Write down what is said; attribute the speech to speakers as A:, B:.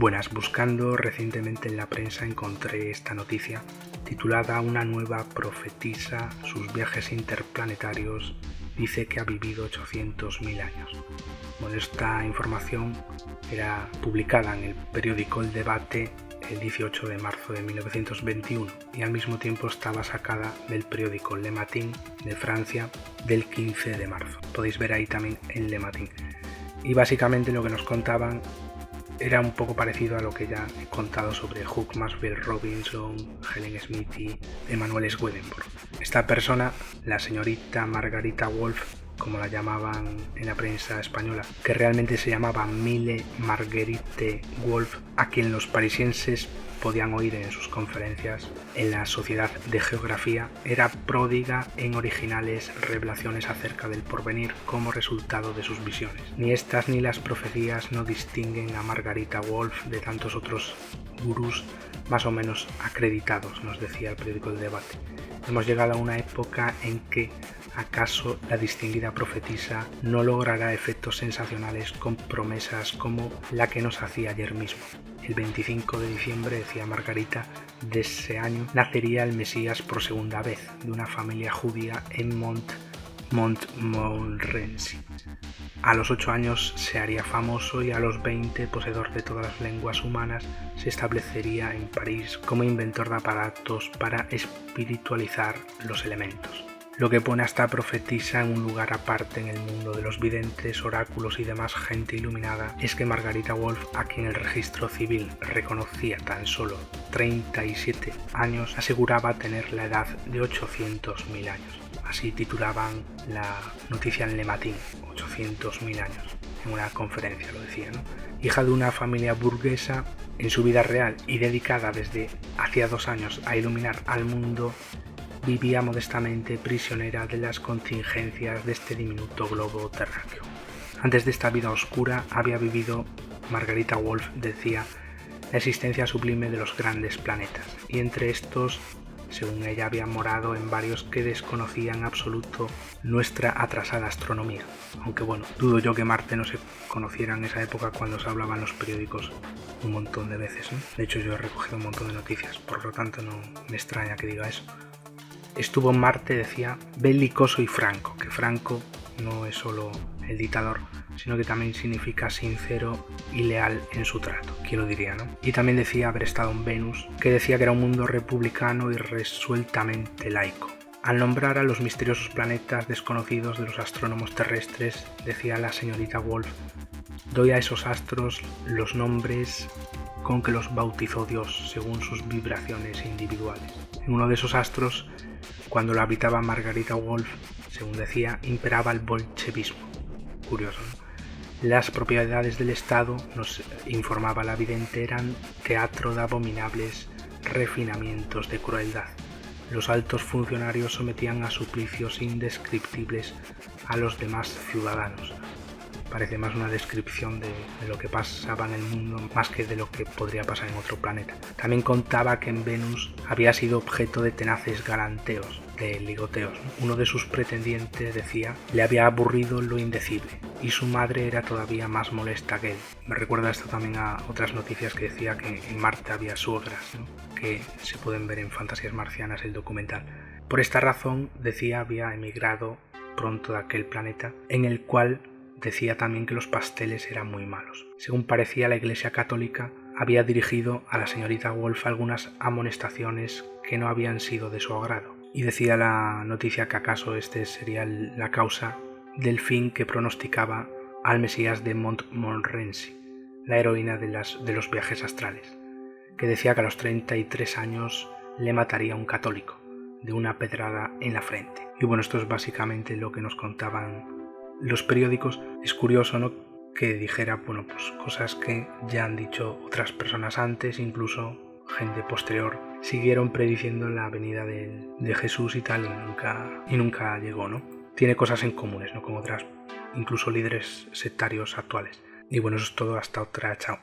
A: Buenas, buscando recientemente en la prensa encontré esta noticia titulada Una nueva profetisa, sus viajes interplanetarios, dice que ha vivido 800.000 años. Bueno, esta información era publicada en el periódico El Debate el 18 de marzo de 1921 y al mismo tiempo estaba sacada del periódico Le Matin de Francia del 15 de marzo. Podéis ver ahí también el Le Matin. Y básicamente lo que nos contaban era un poco parecido a lo que ya he contado sobre Hugh Maxwell Robinson, Helen Smith y Emanuel Swedenborg. Esta persona, la señorita Margarita Wolf, como la llamaban en la prensa española, que realmente se llamaba Mille Marguerite Wolf, a quien los parisienses podían oír en sus conferencias en la Sociedad de Geografía, era pródiga en originales revelaciones acerca del porvenir como resultado de sus visiones. Ni estas ni las profecías no distinguen a Margarita Wolf de tantos otros gurús más o menos acreditados, nos decía el periódico El Debate. Hemos llegado a una época en que ¿acaso la distinguida profetisa no logrará efectos sensacionales con promesas como la que nos hacía ayer mismo? El 25 de diciembre, decía Margarita, de ese año nacería el Mesías por segunda vez, de una familia judía en Montmorency. A los 8 años se haría famoso y a los 20, poseedor de todas las lenguas humanas, se establecería en París como inventor de aparatos para espiritualizar los elementos. Lo que pone a esta profetisa en un lugar aparte en el mundo de los videntes, oráculos y demás gente iluminada es que Margarita Wolf, a quien el registro civil reconocía tan solo 37 años, aseguraba tener la edad de 800.000 años. Así titulaban la noticia en Le Matin, 800.000 años, en una conferencia lo decía, ¿no? Hija de una familia burguesa en su vida real y dedicada desde hacía 2 años a iluminar al mundo, vivía modestamente prisionera de las contingencias de este diminuto globo terráqueo. Antes de esta vida oscura había vivido, Margarita Wolf decía, la existencia sublime de los grandes planetas, y entre estos, según ella, había morado en varios que desconocían en absoluto nuestra atrasada astronomía. Aunque bueno, dudo yo que Marte no se conociera en esa época cuando se hablaba en los periódicos un montón de veces, ¿no? De hecho, yo he recogido un montón de noticias, por lo tanto no me extraña que diga eso. Estuvo en Marte, decía, belicoso y franco, que franco no es solo el dictador, sino que también significa sincero y leal en su trato, quién lo diría, ¿no? Y también decía haber estado en Venus, que decía que era un mundo republicano y resueltamente laico. Al nombrar a los misteriosos planetas desconocidos de los astrónomos terrestres, decía la señorita Wolf, doy a esos astros los nombres con que los bautizó Dios según sus vibraciones individuales. En uno de esos astros, cuando lo habitaba Margarita Wolf, según decía, imperaba el bolchevismo. Curioso, ¿no? Las propiedades del Estado, nos informaba la vidente, eran teatro de abominables refinamientos de crueldad. Los altos funcionarios sometían a suplicios indescriptibles a los demás ciudadanos. Parece más una descripción de lo que pasaba en el mundo más que de lo que podría pasar en otro planeta. También contaba que en Venus había sido objeto de tenaces galanteos, de ligoteos, ¿no? Uno de sus pretendientes, decía, le había aburrido lo indecible y su madre era todavía más molesta que él. Me recuerda esto también a otras noticias que decía que en Marte había suegras, ¿no? Que se pueden ver en Fantasías Marcianas, el documental. Por esta razón, decía, había emigrado pronto de aquel planeta, en el cual decía también que los pasteles eran muy malos. Según parecía, la Iglesia Católica había dirigido a la señorita Wolf algunas amonestaciones que no habían sido de su agrado. Y decía la noticia que acaso este sería la causa del fin que pronosticaba al Mesías de Montmorency, la heroína de los viajes astrales, que decía que a los 33 años le mataría un católico de una pedrada en la frente. Y bueno, esto es básicamente lo que nos contaban los periódicos. Es curioso, ¿no?, que dijera, bueno, pues cosas que ya han dicho otras personas antes, incluso gente posterior, siguieron prediciendo la venida de Jesús y tal, y nunca llegó, ¿no? Tiene cosas en comunes, ¿no?, con otras, incluso líderes sectarios actuales. Y bueno, eso es todo, hasta otra, chao.